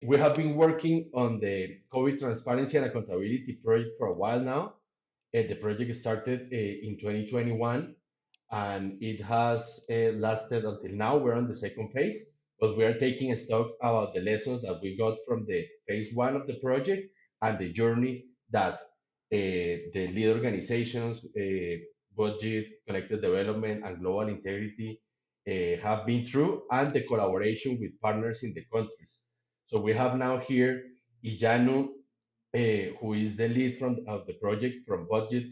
we have been working on the COVID transparency and accountability project for a while now. The project started in 2021 and it has lasted until now. We're on the second phase, but we are taking stock about the lessons that we got from the phase one of the project and the journey that the lead organizations, budget, connected development, and global integrity have been through, and the collaboration with partners in the countries. So we have now here Ijanu, who is the lead of the project from budget,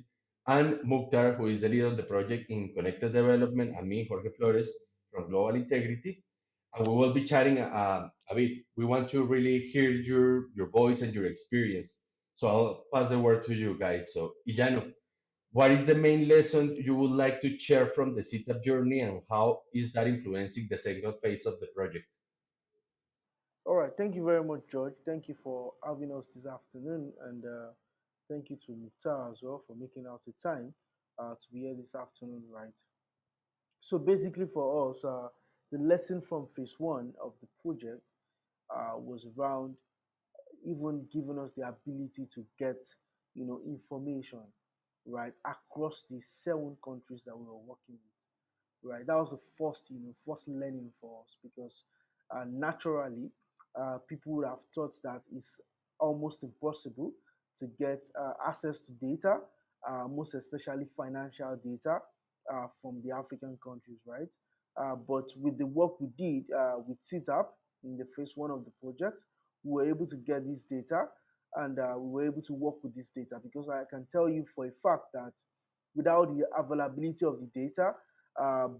and Mukhtar, who is the lead of the project in connected development, and me, Jorge Flores, from global integrity. And we will be chatting a bit. We want to really hear your voice and your experience. So I'll pass the word to you guys. So Ijano, what is the main lesson you would like to share from the setup journey, and how is that influencing the second phase of the project? All right, thank you very much, George. Thank you for having us this afternoon, and thank you to Mukhtar as well for making out the time to be here this afternoon, right? So basically, for us, the lesson from phase one of the project was around even giving us the ability to get, information, right, across the 7 countries that we were working with, right? That was the first, first learning for us because naturally, people would have thought that it's almost impossible to get access to data, most especially financial data from the African countries, right? But with the work we did with CITAP in the phase one of the project, we were able to get this data and we were able to work with this data because I can tell you for a fact that without the availability of the data,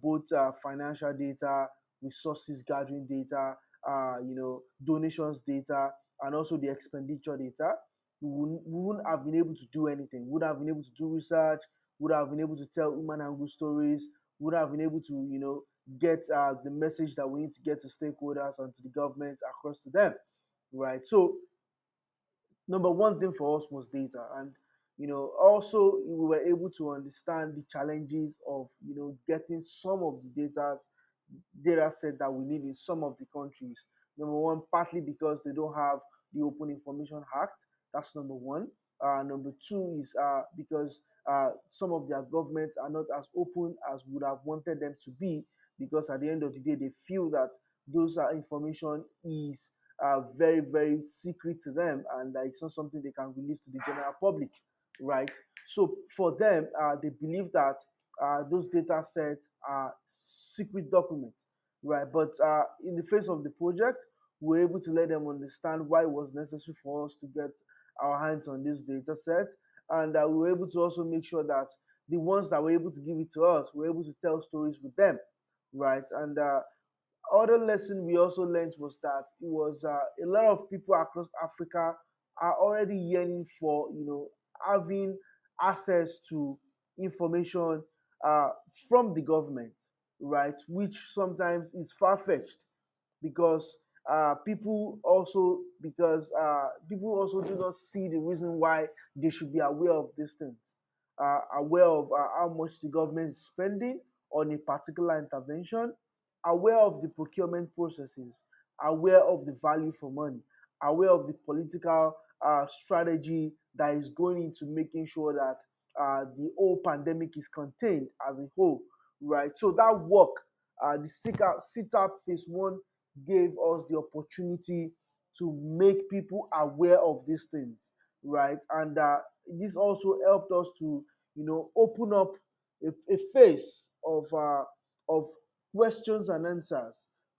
both financial data, resources gathering data, donations data, and also the expenditure data, we wouldn't have been able to do anything. We would have been able to do research, would have been able to tell human angle stories, would have been able to, get the message that we need to get to stakeholders and to the government across to them, right? So number one thing for us was data, and also we were able to understand the challenges of getting some of the data set that we need in some of the countries. Number one, partly because they don't have the Open Information Act. That's number one. Number two is because some of their governments are not as open as we would have wanted them to be, because at the end of the day, they feel that those information is very, very secret to them, and it's not something they can release to the general public, right? So for them, they believe that those data sets are secret documents, right? But in the face of the project, we're able to let them understand why it was necessary for us to get our hands on this data set, and we were able to also make sure that the ones that were able to give it to us, were able to tell stories with them, right? And other lesson we also learned was that it was a lot of people across Africa are already yearning for having access to information uh, from the government, right? Which sometimes is far fetched because people also do not see the reason why they should be aware of these things, aware of how much the government is spending on a particular intervention, aware of the procurement processes, aware of the value for money, aware of the political strategy that is going into making sure that the whole pandemic is contained as a whole, right? So that work, the sit-up phase one gave us the opportunity to make people aware of these things, right? And this also helped us to, open up a phase of questions and answers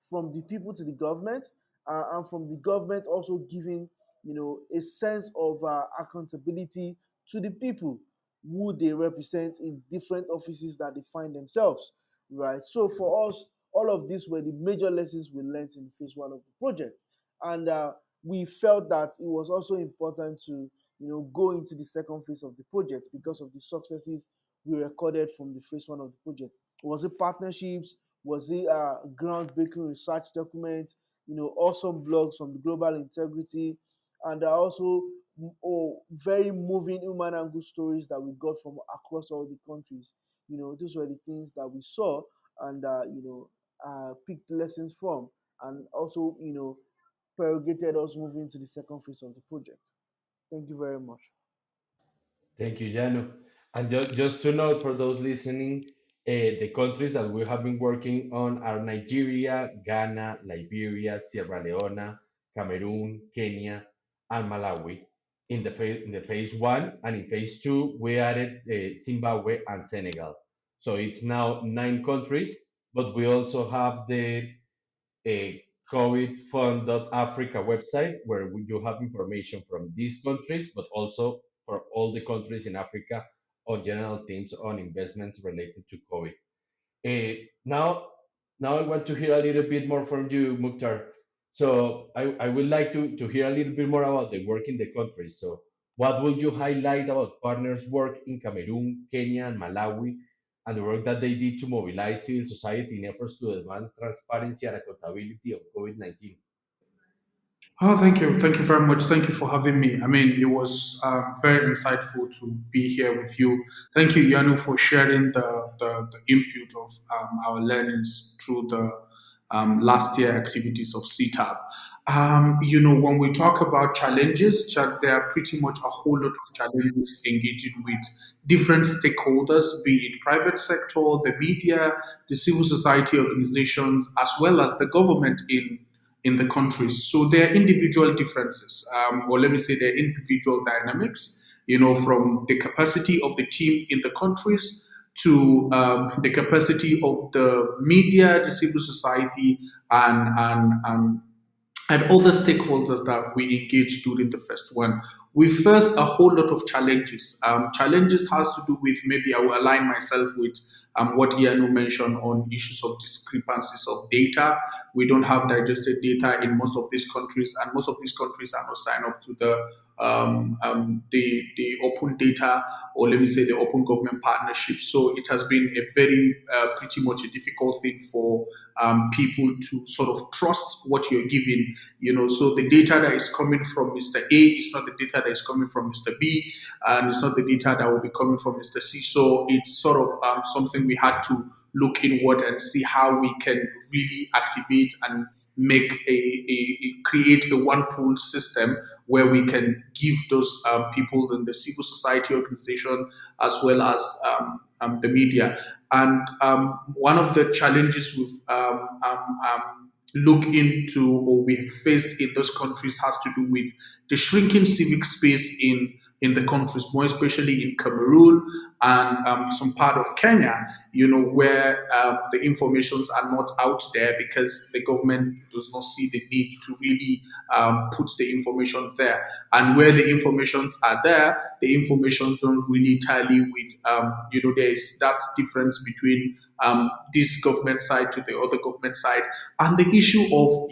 from the people to the government, and from the government also giving, a sense of accountability to the people who they represent in different offices that they find themselves, right? So for us, all of these were the major lessons we learned in phase one of the project, and we felt that it was also important to go into the second phase of the project because of the successes we recorded from the phase one of the project. Was it partnerships? Was it groundbreaking research documents? Awesome blogs from the Global Integrity, and also very moving human angle stories that we got from across all the countries. Those were the things that we saw and picked lessons from, and also prerogated us moving into the second phase of the project. Thank you very much. Thank you, Janu. And just to note for those listening, the countries that we have been working on are Nigeria, Ghana, Liberia, Sierra Leone, Cameroon, Kenya, and Malawi. In the phase one and in phase two, we added Zimbabwe and Senegal. So it's now 9 countries, but we also have the COVIDfund.africa website where you have information from these countries, but also for all the countries in Africa on general themes on investments related to COVID. Now, now I want to hear a little bit more from you, Mukhtar. So I would like to hear a little bit more about the work in the countries. So what would you highlight about partners' work in Cameroon, Kenya, and Malawi, and the work that they did to mobilize civil society in efforts to demand transparency and accountability of COVID-19? Oh, thank you. Thank you very much. Thank you for having me. I mean, it was very insightful to be here with you. Thank you, Yanu, for sharing the input of our learnings through the last year activities of CTAB. When we talk about challenges, there are pretty much a whole lot of challenges engaging with different stakeholders, be it private sector, the media, the civil society organizations, as well as the government in the countries. So there are individual differences, or let me say there are individual dynamics, from the capacity of the team in the countries to the capacity of the media, the civil society, and other stakeholders that we engage during the first one. We face a whole lot of challenges. Challenges has to do with, maybe I will align myself with what Yanu mentioned on issues of discrepancies of data. We don't have digested data in most of these countries, and most of these countries are not signed up to the open data, or let me say the open government partnership. So it has been a very pretty much a difficult thing for people to sort of trust what you're giving. So the data that is coming from Mr. A is not the data that is coming from Mr. B, and it's not the data that will be coming from Mr. C. So it's sort of something we had to look inward and see how we can really activate and make create a one pool system where we can give those people in the civil society organization as well as the media. And one of the challenges we've looked into, or we've faced in those countries, has to do with the shrinking civic space in the countries, more especially in Cameroon and some part of Kenya, where the informations are not out there because the government does not see the need to really put the information there. And where the informations are there, the information don't really tally with, there is that difference between this government side to the other government side. And the issue of,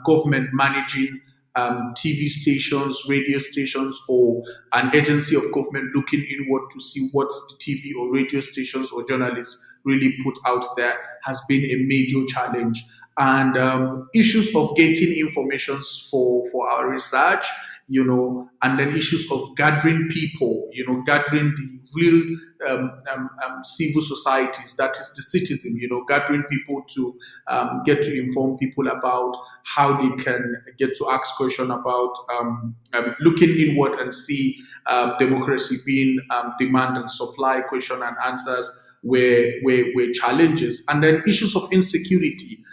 government managing TV stations, radio stations, or an agency of government looking inward to see what the TV or radio stations or journalists really put out there has been a major challenge. And issues of getting information for our research, and then issues of gathering people, gathering the real civil societies, that is the citizen, gathering people to get to inform people about how they can get to ask questions about looking inward and see democracy being demand and supply question and answers were challenges. And then issues of insecurity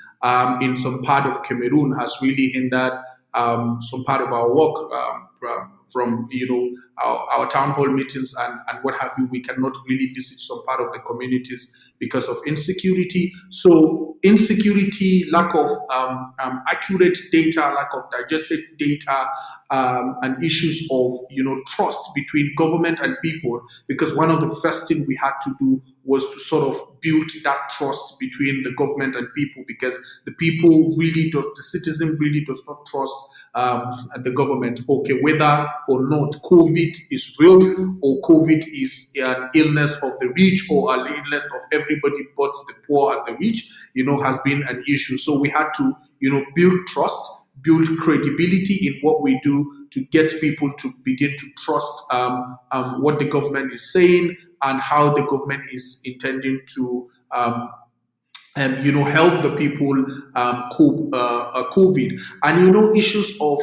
in some part of Cameroon has really hindered some part of our work from our town hall meetings and what have you. We cannot really visit some part of the communities because of insecurity. So insecurity, lack of accurate data, lack of digested data, and issues of trust between government and people. Because one of the first things we had to do was to sort of build that trust between the government and people, because the people really do, the citizen really does not trust the government. Okay, whether or not COVID is real, or COVID is an illness of the rich, or an illness of everybody but the poor and the rich, has been an issue. So we had to, build trust, build credibility in what we do to get people to begin to trust what the government is saying and how the government is intending to help the people cope COVID. And issues of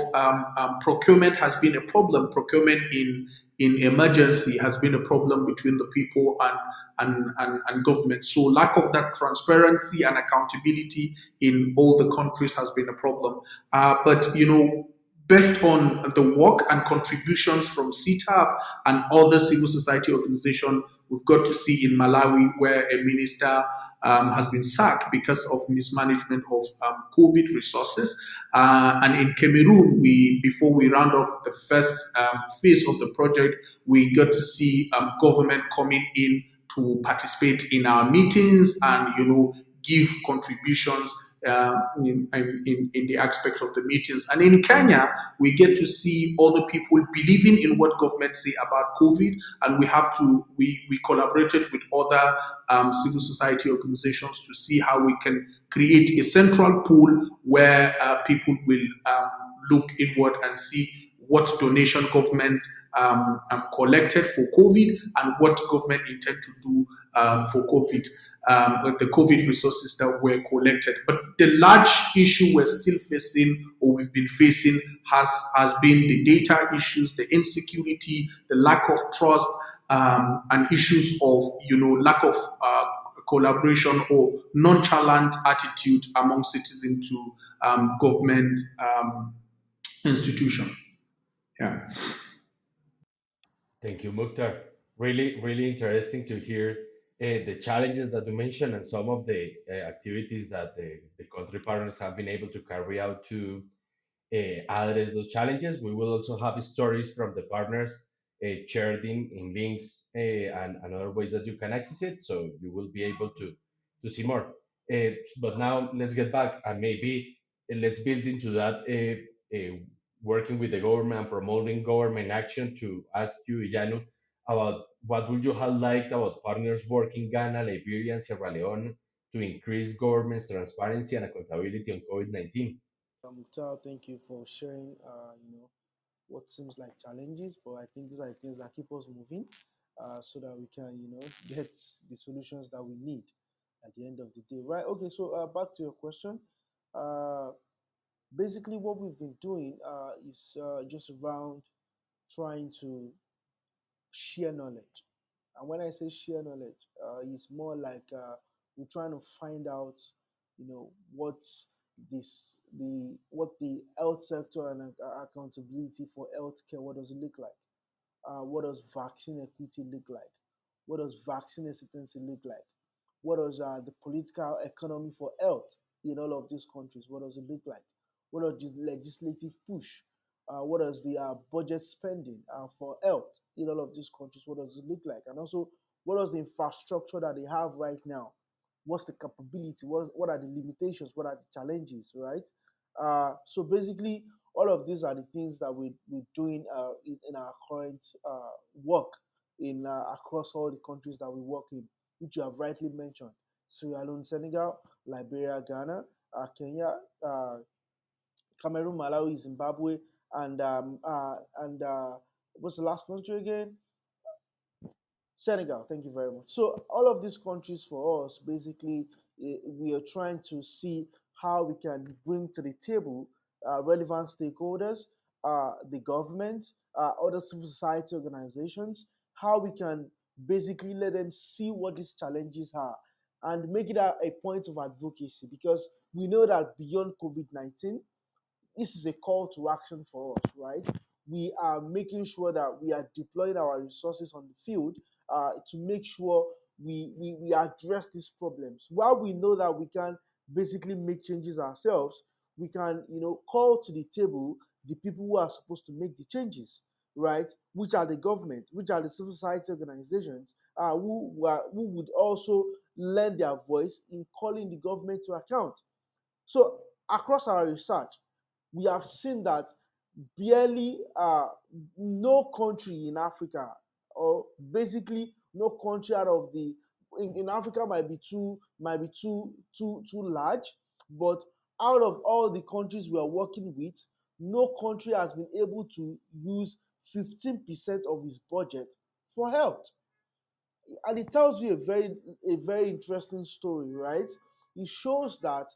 procurement has been a problem. Procurement in emergency has been a problem between the people and government. So lack of that transparency and accountability in all the countries has been a problem. But based on the work and contributions from CTAP and other civil society organizations, we've got to see in Malawi where a minister has been sacked because of mismanagement of COVID resources. And in Cameroon, before we round up the first phase of the project, we got to see government coming in to participate in our meetings and give contributions in the aspect of the meetings. And in Kenya, we get to see other people believing in what government say about COVID, and we collaborated with other civil society organizations to see how we can create a central pool where people will look inward and see what donation government collected for COVID and what government intend to do for COVID, with the COVID resources that were collected. But the large issue we're still facing or we've been facing has been the data issues, the insecurity, the lack of trust, and issues of lack of collaboration or nonchalant attitude among citizens to government institution. Yeah. Thank you, Mukhtar. Really, really interesting to hear the challenges that you mentioned and some of the activities that the country partners have been able to carry out to address those challenges. We will also have stories from the partners shared in links and other ways that you can access it, so you will be able to see more. But now let's get back and maybe let's build into that working with the government and promoting government action to ask you, Yanu, about what would you have liked about partners work in Ghana, Liberia, and Sierra Leone to increase government's transparency and accountability on COVID-19? Mukhtar, thank you for sharing. What seems like challenges, but I think these are the things that keep us moving, so that we can, get the solutions that we need at the end of the day. Right. Okay. So back to your question. Uh, Basically, what we've been doing is just around trying to share knowledge. And when I say share knowledge, it's more like we're trying to find out, what what the health sector and accountability for healthcare, what does it look like? What does vaccine equity look like? What does vaccine hesitancy look like? What does the political economy for health in all of these countries? What does it look like? What does this legislative push? What does the budget spending for health in all of these countries? What does it look like? And also, what does the infrastructure that they have right now? What's the capability? What are the limitations? What are the challenges? Right. So basically, all of these are the things that we're doing in our current work in across all the countries that we work in, which you have rightly mentioned: Sierra Leone, Senegal, Liberia, Ghana, Kenya, Cameroon, Malawi, Zimbabwe, and what's the last country again? Senegal. Thank you very much. So all of these countries for us, basically, we are trying to see how we can bring to the table relevant stakeholders, the government, other civil society organizations, how we can basically let them see what these challenges are and make it a point of advocacy, because we know that beyond COVID-19, this is a call to action for us, right? We are making sure that we are deploying our resources on the field to make sure we address these problems. While we know that we can basically make changes ourselves, we can, call to the table the people who are supposed to make the changes, right? Which are the government, which are the civil society organizations who would also lend their voice in calling the government to account. So across our research, we have seen that barely no country in Africa, or basically no country out of the in Africa might be too large, but out of all the countries we are working with, no country has been able to use 15% of its budget for health. And it tells you a very interesting story, right? it shows that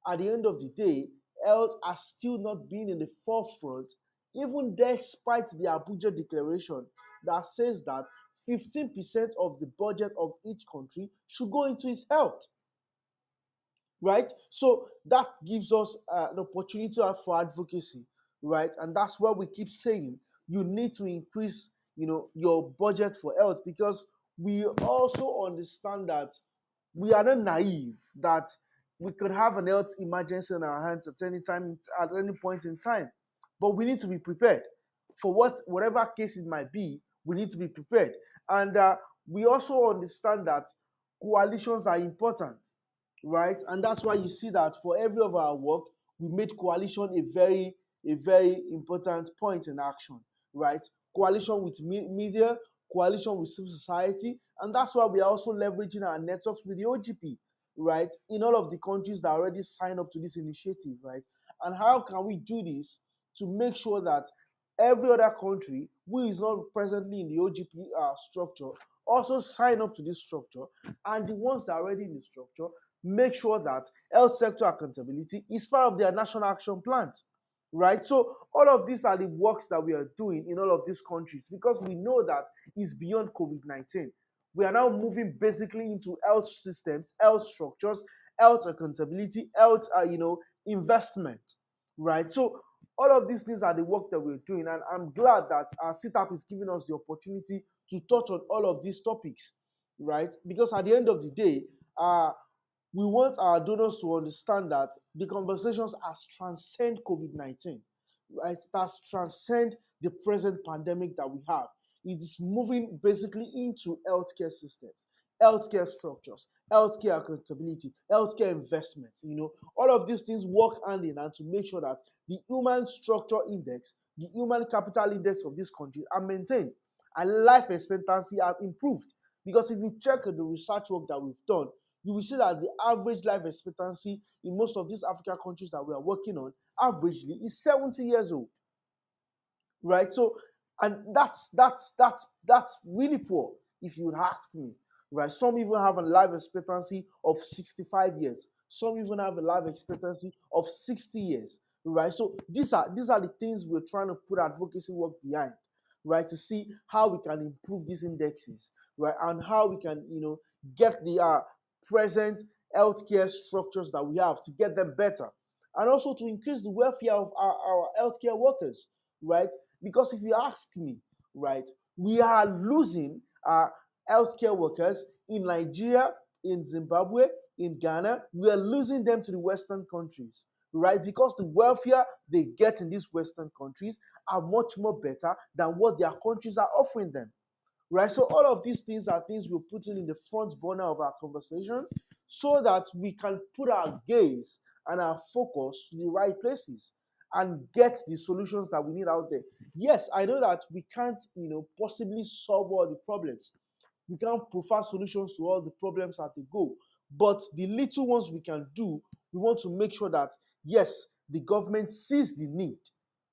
at the end of the day, health has still not been in the forefront, even despite the Abuja Declaration that says that 15% of the budget of each country should go into its health, right? So that gives us an opportunity for advocacy, right? And that's why we keep saying you need to increase, your budget for health, because we also understand that we are not naive, that we could have an health emergency in our hands at any time, at any point in time. But we need to be prepared for whatever case it might be. We need to be prepared, and we also understand that coalitions are important, right? And that's why you see that for every of our work, we made coalition a very important point in action, right? Coalition with media, coalition with civil society, and that's why we are also leveraging our networks with the OGP, right? In all of the countries that already signed up to this initiative, right? And how can we do this to make sure that every other country who is not presently in the OGP structure also sign up to this structure, and the ones that are already in the structure make sure that health sector accountability is part of their national action plans, right? So all of these are the works that we are doing in all of these countries, because we know that it's beyond COVID-19. We are now moving basically into health systems, health structures, health accountability, health, investment, right? So all of these things are the work that we're doing, and I'm glad that our CTAP is giving us the opportunity to touch on all of these topics, right? Because at the end of the day, we want our donors to understand that the conversations has transcend COVID-19, right? It has transcend the present pandemic that we have. It is moving basically into healthcare systems, healthcare structures, healthcare accountability, healthcare investment. All of these things work hand in hand to make sure that the human structure index, the human capital index of this country are maintained, and life expectancy are improved. Because if you check the research work that we've done, you will see that the average life expectancy in most of these African countries that we are working on averagely is 70 years old, right? So, and that's really poor, if you would ask me, right? Some even have a life expectancy of 65 years. Some even have a life expectancy of 60 years, right? So these are the things we're trying to put advocacy work behind, right? To see how we can improve these indexes, right? And how we can, get the present healthcare structures that we have to get them better, and also to increase the welfare of our healthcare workers, right? Because if you ask me, right, we are losing our healthcare workers in Nigeria, in Zimbabwe, in Ghana. We are losing them to the Western countries, right? Because the welfare they get in these Western countries are much more better than what their countries are offering them, right? So all of these things are things we're putting in the front burner of our conversations, so that we can put our gaze and our focus to the right places and get the solutions that we need out there. Yes, I know that we can't, possibly solve all the problems. We can't provide solutions to all the problems at the go. But the little ones we can do, we want to make sure that yes, the government sees the need,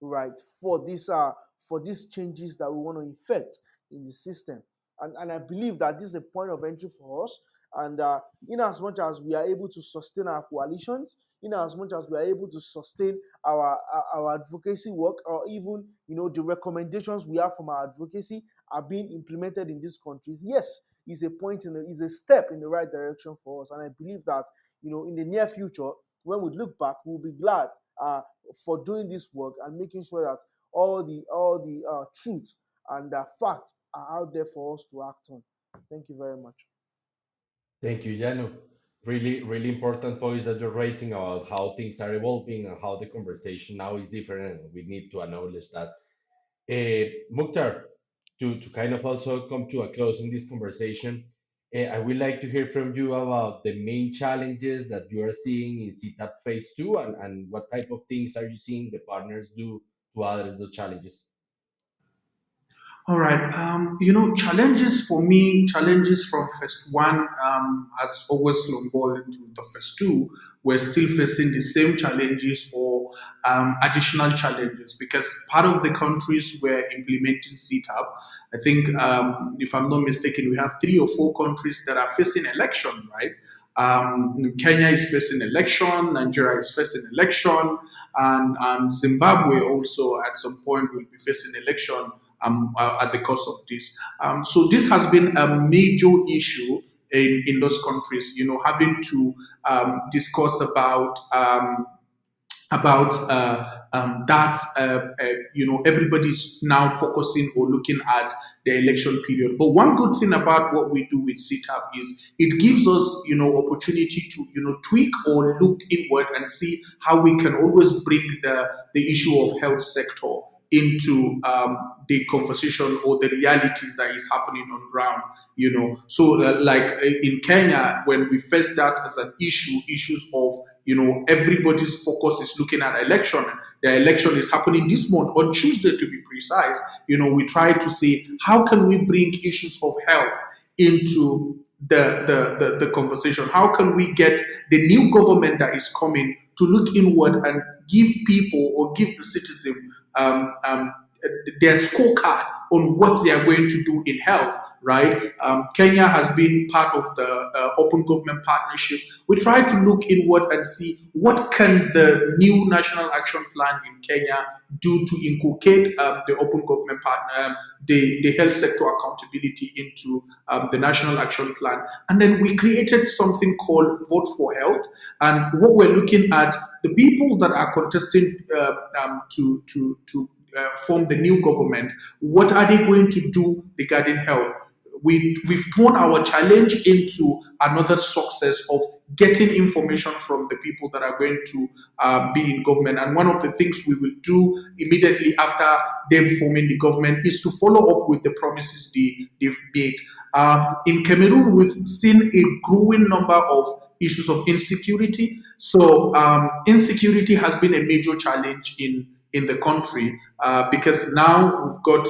right, for these changes that we want to effect in the system. And I believe that this is a point of entry for us. And in as much as we are able to sustain our coalitions, in as much as we are able to sustain our advocacy work, or even the recommendations we have from our advocacy are being implemented in these countries, yes, is a step in the right direction for us. And I believe that in the near future, when we look back, we'll be glad for doing this work and making sure that all the truth and facts are out there for us to act on. Thank you very much. Thank you, Janu. Really, really important points that you're raising about how things are evolving and how the conversation now is different, and we need to acknowledge that. Mukhtar, to kind of also come to a close in this conversation, I would like to hear from you about the main challenges that you are seeing in CTAP Phase 2, and what type of things are you seeing the partners do to address those challenges? All right. Challenges for me, challenges from first one, as always snowball into the first two, we're still facing the same challenges or additional challenges, because part of the countries we're implementing CTAP, I think, if I'm not mistaken, we have three or four countries that are facing election, right? Kenya is facing election, Nigeria is facing election, and Zimbabwe also at some point will be facing election at the cost of this. So this has been a major issue in those countries, having to discuss about that. Everybody's now focusing or looking at the election period. But one good thing about what we do with CTAP is it gives us, opportunity to, tweak or look inward and see how we can always bring the issue of health sector into the conversation or the realities that is happening on ground. So like in Kenya, when we face that as an issues of everybody's focus is looking at election. The election is happening this month on Tuesday, to be precise. We try to see how can we bring issues of health into the conversation. How can we get the new government that is coming to look inward and give people or give the citizen their scorecard on what they are going to do in health, right? Kenya has been part of the Open Government Partnership. We try to look inward and see what can the new National Action Plan in Kenya do to inculcate the Open Government Partner, the health sector accountability into the National Action Plan. And then we created something called Vote for Health. And what we're looking at, the people that are contesting to form the new government, what are they going to do regarding health? We've turned our challenge into another success of getting information from the people that are going to be in government. And one of the things we will do immediately after them forming the government is to follow up with the promises they've made. In Cameroon, we've seen a growing number of issues of insecurity. So insecurity has been a major challenge in the country because now we've got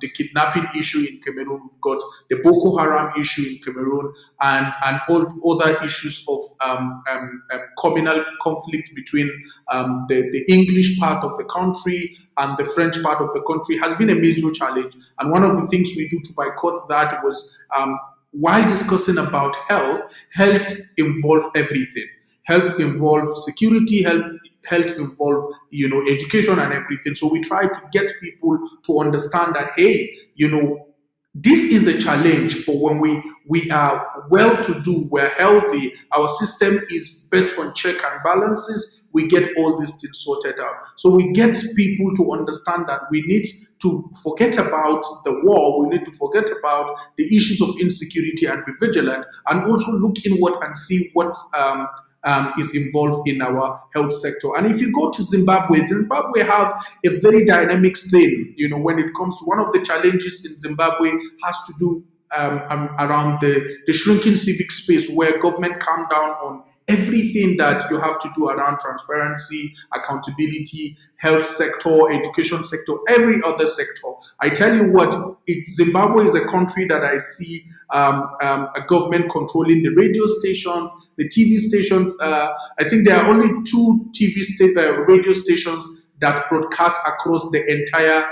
the kidnapping issue in Cameroon, we've got the Boko Haram issue in Cameroon, and all other issues of communal conflict between the English part of the country and the French part of the country has been a major challenge. And one of the things we do to boycott that was while discussing about health involves everything. Health involves security, health involve education and everything. So we try to get people to understand that, hey, this is a challenge, but when we are well to do, we're healthy, our system is based on check and balances, we get all these things sorted out. So we get people to understand that we need to forget about the war, we need to forget about the issues of insecurity and be vigilant, and also look inward and see what is involved in our health sector. And if you go to Zimbabwe have a very dynamic thing. When it comes to one of the challenges in Zimbabwe has to do around the shrinking civic space, where government calm down on everything that you have to do around transparency, accountability, health sector, education sector, every other sector. I tell you what, Zimbabwe is a country that I see a government controlling the radio stations, the TV stations. I think there are only two radio stations that broadcast across the entire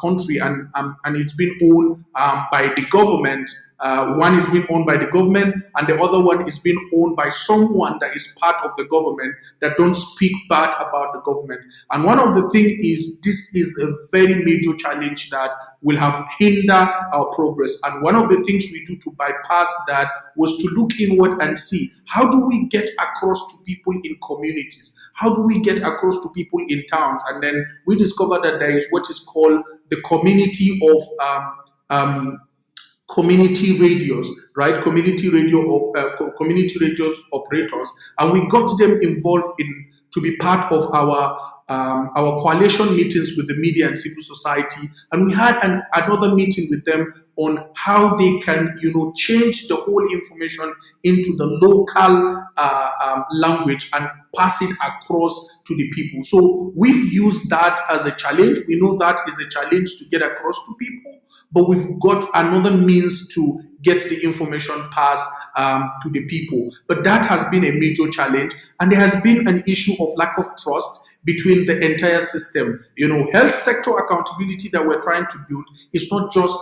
country, and it's been owned by the government. One is being owned by the government, and the other one is being owned by someone that is part of the government that don't speak bad about the government. And one of the things is this is a very major challenge that will have hindered our progress. And one of the things we do to bypass that was to look inward and see how do we get across to people in communities? How do we get across to people in towns? And then we discovered that there is what is called the community of community radios, right? Community radios operators, and we got them involved to be part of our coalition meetings with the media and civil society, and we had another meeting with them on how they can, change the whole information into the local language and pass it across to the people. So we've used that as a challenge. We know that is a challenge to get across to people, but we've got another means to get the information passed to the people. But that has been a major challenge, and there has been an issue of lack of trust between the entire system. Health sector accountability that we're trying to build is not just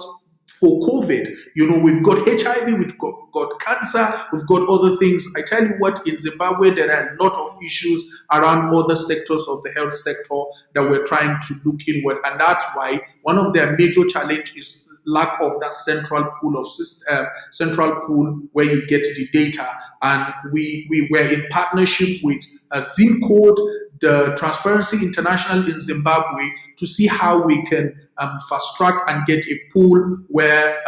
for COVID. We've got HIV, we've got cancer, we've got other things. I tell you what, in Zimbabwe, there are a lot of issues around other sectors of the health sector that we're trying to look inward. And that's why one of their major challenges is lack of that central pool where you get the data. And we were in partnership with Zincode, the Transparency International in Zimbabwe, to see how we can fast track and get a pool where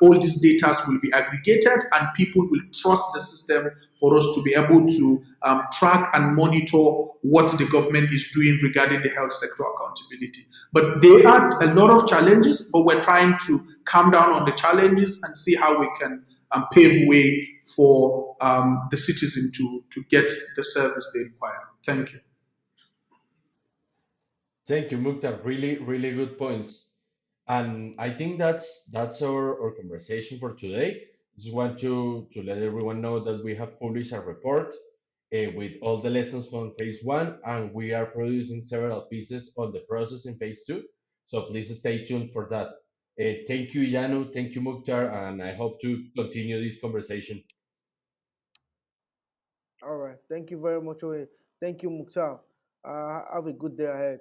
all these data will be aggregated and people will trust the system for us to be able to track and monitor what the government is doing regarding the health sector accountability. But there are a lot of challenges, but we're trying to calm down on the challenges and see how we can pave way for the citizen to get the service they require. Thank you. Thank you, Mukhtar. Really, really good points. And I think that's our conversation for today. Just want to let everyone know that we have published a report with all the lessons from phase one, and we are producing several pieces on the process in phase two. So please stay tuned for that. Thank you, Yanu. Thank you, Mukhtar, and I hope to continue this conversation. All right. Thank you very much, Oye. Thank you, Mukhtar. Have a good day ahead.